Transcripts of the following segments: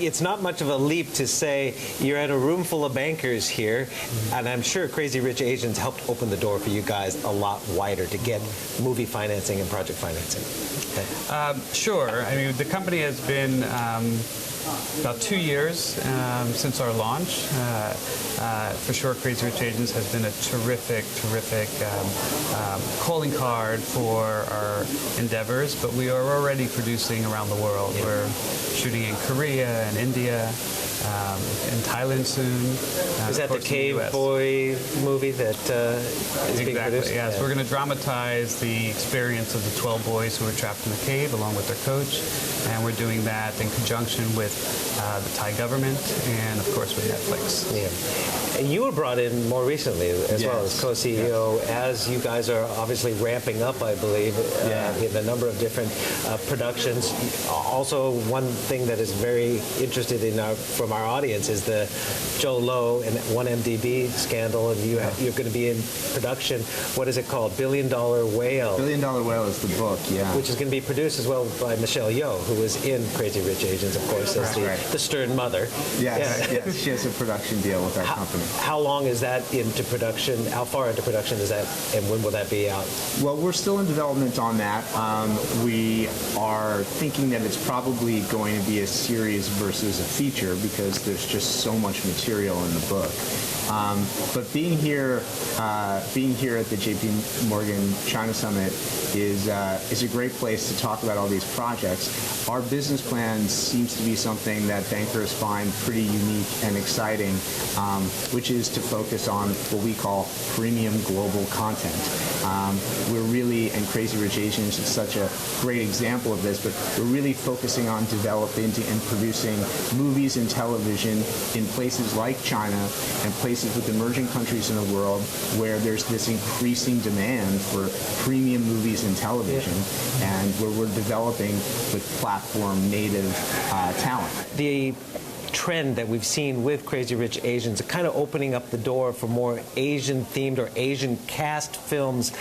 It's not much of a leap to say you're at a room full of bankers here, and I'm sure Crazy Rich Asians helped open the door for you guys a lot wider to get movie financing and project financing. Okay. Sure. I mean, the company has been about 2 years since our launch. For sure, Crazy Rich Asians has been a terrific calling card for our endeavors, but we are already producing around the world. We're shooting in Korea and India, in Thailand soon. Is that the Cave Boy movie that is being produced? Yes. Yeah. We're going to dramatize the experience of the 12 boys who were trapped in the cave along with their coach, and we're doing that in conjunction with the Thai government and, of course, with Netflix. Yeah. And you were brought in more recently as well as co-CEO, as you guys are obviously ramping up, I believe, in a number of different productions. Also, one thing that is very interested in from our audience is the Joe Low and 1MDB scandal, and you're going to be in production. What is it called? Billion Dollar Whale. Billion Dollar Whale is the book, yeah. Which is going to be produced as well by Michelle Yeoh, who was in Crazy Rich Asians, of course, as the stern mother. Yes, she has a production deal with our company. How long is that into production? How far into production is that, and when will that be out? Well, we're still in development on that. We are thinking that it's probably going to be a series versus a feature because there's just so much material in the book. But being here at the JPMorgan China Summit is a great place to talk about all these projects. Our business plan seems to be something that bankers find pretty unique and exciting, which is to focus on what we call premium global content. We're really, and Crazy Rich Asians is such a great example of this, but we're really focusing on developing and producing movies and television in places like China and places with emerging countries in the world where there's this increasing demand for premium movies and television, and where we're developing with platform native talent. The trend that we've seen with Crazy Rich Asians, kind of opening up the door for more Asian-themed or Asian-cast films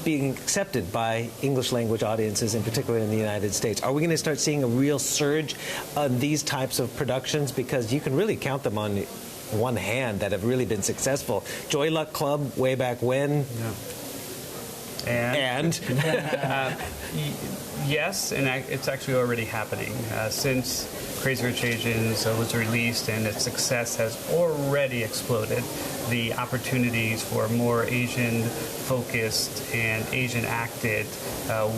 being accepted by English-language audiences, in particular in the United States. Are we going to start seeing a real surge on these types of productions? Because you can really count them on one hand that have really been successful. Joy Luck Club, way back when. Yeah. Yes, and it's actually already happening. Since Crazy Rich Asians was released and its success has already exploded, the opportunities for more Asian-focused and Asian-acted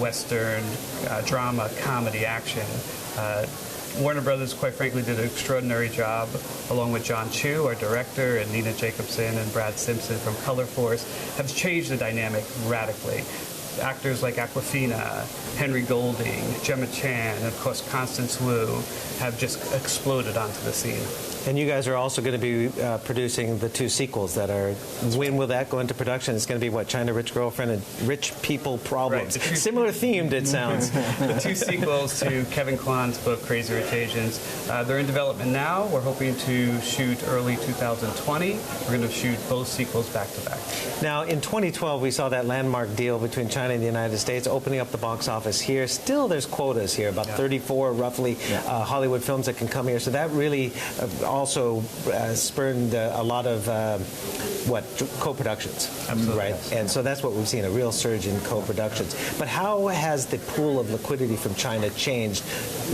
Western drama, comedy, action. Warner Brothers, quite frankly, did an extraordinary job, along with John Chu, our director, and Nina Jacobson and Brad Simpson from Color Force, have changed the dynamic radically. Actors like Awkwafina, Henry Golding, Gemma Chan, and of course Constance Wu have just exploded onto the scene. And you guys are also going to be producing the 2 sequels that are, when will that go into production? It's going to be what, China Rich Girlfriend and Rich People Problems. Right. Similar themed, it sounds. The 2 sequels to Kevin Klein's book, Crazy Rich Asians. They're in development now. We're hoping to shoot early 2020. We're going to shoot both sequels back to back. Now, in 2012, we saw that landmark deal between China and the United States, opening up the box office here. Still, there's quotas here, about 34 roughly Hollywood films that can come here. So that really also spurned a lot of co-productions. Absolutely. Right? Yes. And so that's what we've seen, a real surge in co-productions. But how has the pool of liquidity from China changed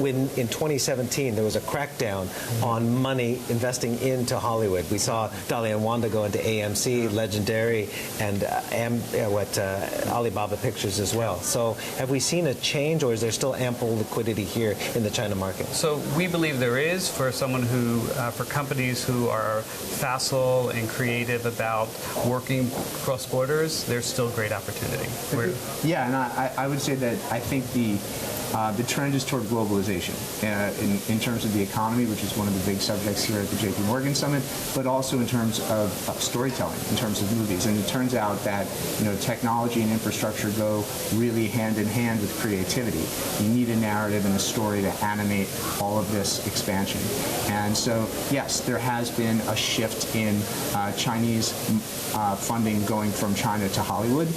when in 2017 there was a crackdown on money investing into Hollywood? We saw Dalian Wanda go into AMC, Legendary, and Alibaba Pictures as well. So have we seen a change, or is there still ample liquidity here in the China market? So we believe there is, for someone who, for companies who are facile and creative about working cross borders, there's still great opportunity. Yeah, and I would say that I think the trend is toward globalization in terms of the economy, which is one of the big subjects here at the JPMorgan Summit, but also in terms of storytelling, in terms of movies. And it turns out that technology and infrastructure go really hand in hand with creativity. You need a narrative and a story to animate all of this expansion. And so, yes, there has been a shift in Chinese funding going from China to Hollywood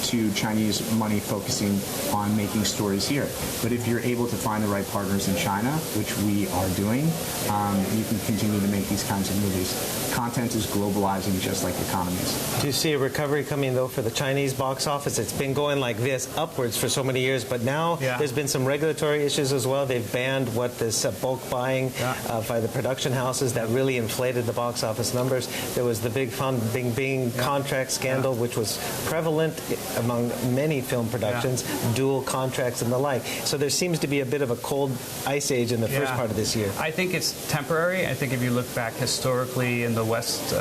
to Chinese money focusing on making stories here. But if you're able to find the right partners in China, which we are doing, you can continue to make these kinds of movies. Content is globalizing just like economies. Do you see a recovery coming, though, for the Chinese box office? It's been going like this upwards for so many years, but now there's been some regulatory issues as well. They've banned this bulk buying by the production houses that really inflated the box office numbers. There was the big Bing Bing contract scandal, which was prevalent among many film productions, dual contracts and the like. So there seems to be a bit of a cold ice age in the first part of this year. I think it's temporary. I think if you look back historically in the West,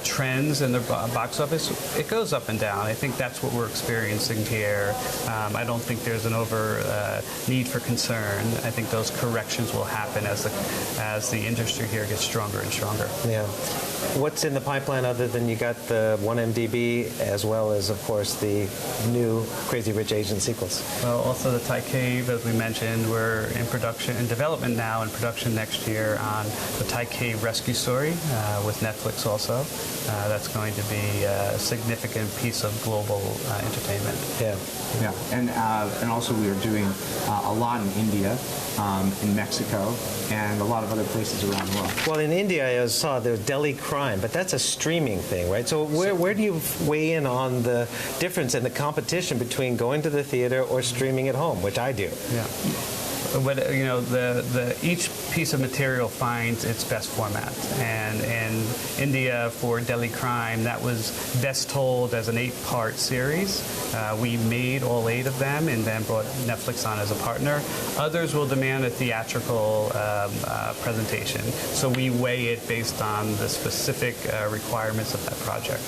trends in the box office, it goes up and down. I think that's what we're experiencing here. I don't think there's an need for concern. I think those corrections will happen as the industry here gets stronger and stronger. Yeah. What's in the pipeline other than you got the 1MDB as well as, of course, the new Crazy Rich Asian sequels? Well, also the Thai Cave, as we mentioned, we're in production, in development now, in production next year on the Thai Cave rescue story with Netflix also. That's going to be a significant piece of global entertainment. Yeah. Yeah, and also we are doing a lot in India, in Mexico, and a lot of other places around the world. Well, in India, I saw there's Delhi Crime, but that's a streaming thing, right? So where do you weigh in on the difference in the competition between going to the theater or streaming at home, which I do? Yeah. But each piece of material finds its best format, and in India for Delhi Crime, that was best told as an 8-part series. We made all 8 of them and then brought Netflix on as a partner. Others will demand a theatrical presentation, so we weigh it based on the specific requirements of that project.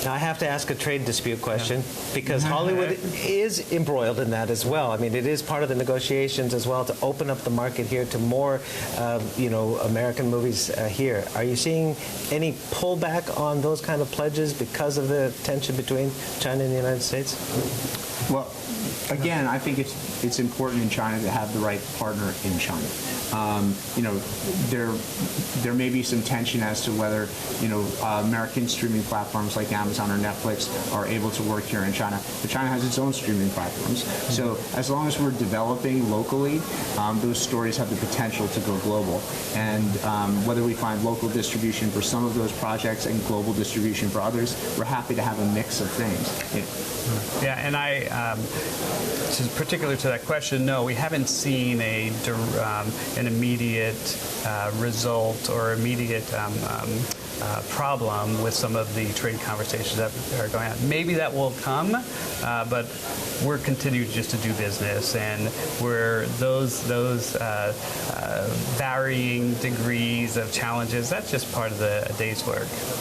Now, I have to ask a trade dispute question because Hollywood is embroiled in that as well. I mean, it is part of the negotiations as well to open up the market here to more, American movies here. Are you seeing any pullback on those kind of pledges because of the tension between China and the United States? Well, again, I think it's important in China to have the right partner in China. There may be some tension as to whether American streaming platforms like Amazon or Netflix are able to work here in China. But China has its own streaming platforms. So as long as we're developing locally, those stories have the potential to go global. And whether we find local distribution for some of those projects and global distribution for others, we're happy to have a mix of things. Yeah, and particular to that question, no, we haven't seen an immediate result or immediate problem with some of the trade conversations that are going on. Maybe that will come, but we're continuing just to do business, and those varying degrees of challenges, that's just part of the day's work.